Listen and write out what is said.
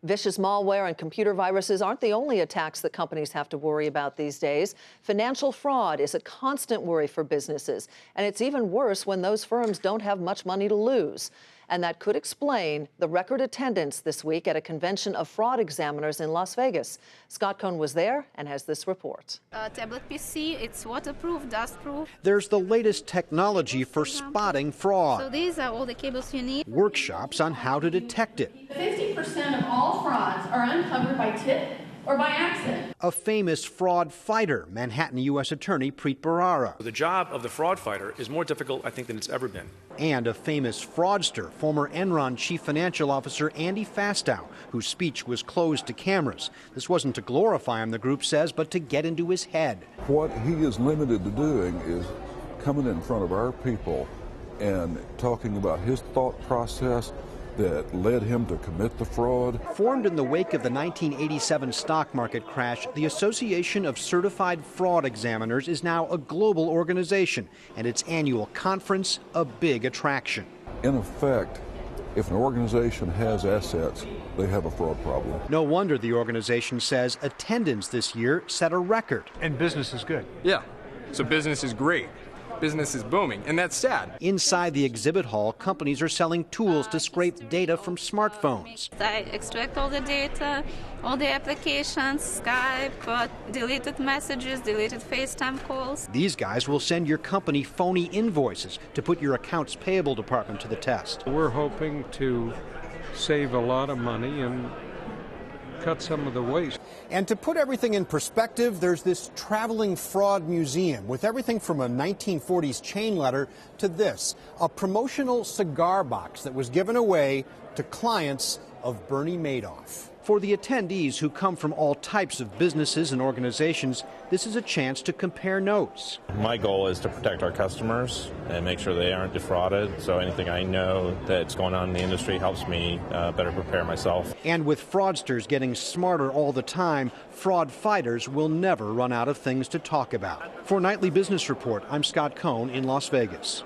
Vicious malware and computer viruses aren't the only attacks that companies have to worry about these days. Financial fraud is a constant worry for businesses, and it's even worse when those firms don't have much money to lose. And that could explain the record attendance this week at a convention of fraud examiners in Las Vegas. Scott Cohn was there and has this report. Tablet PC, it's waterproof, dustproof. There's the latest technology for spotting fraud. So these are all the cables you need. Workshops on how to detect it. 50% of all frauds are uncovered by tip or by accident. A famous fraud fighter, Manhattan U.S. Attorney Preet Bharara. The job of the fraud fighter is more difficult, I think, than it's ever been. And a famous fraudster, former Enron Chief Financial Officer Andy Fastow, whose speech was closed to cameras. This wasn't to glorify him, the group says, but to get into his head. What he is limited to doing is coming in front of our people and talking about his thought process that led him to commit the fraud. Formed in the wake of the 1987 stock market crash, the Association of Certified Fraud Examiners is now a global organization, and its annual conference a big attraction. In effect, if an organization has assets, they have a fraud problem. No wonder the organization says attendance this year set a record. And business is good. Yeah, so business is great. Business is booming, and that's sad. Inside the exhibit hall, companies are selling tools to scrape data from smartphones. I extract all the data, all the applications, Skype, deleted messages, deleted FaceTime calls. These guys will send your company phony invoices to put your accounts payable department to the test. We're hoping to save a lot of money and cut some of the waste. And to put everything in perspective, there's this traveling fraud museum with everything from a 1940s chain letter to this, a promotional cigar box that was given away to clients of Bernie Madoff. For the attendees who come from all types of businesses and organizations, this is a chance to compare notes. My goal is to protect our customers and make sure they aren't defrauded. So anything I know that's going on in the industry helps me better prepare myself. And with fraudsters getting smarter all the time, fraud fighters will never run out of things to talk about. For Nightly Business Report, I'm Scott Cohn in Las Vegas.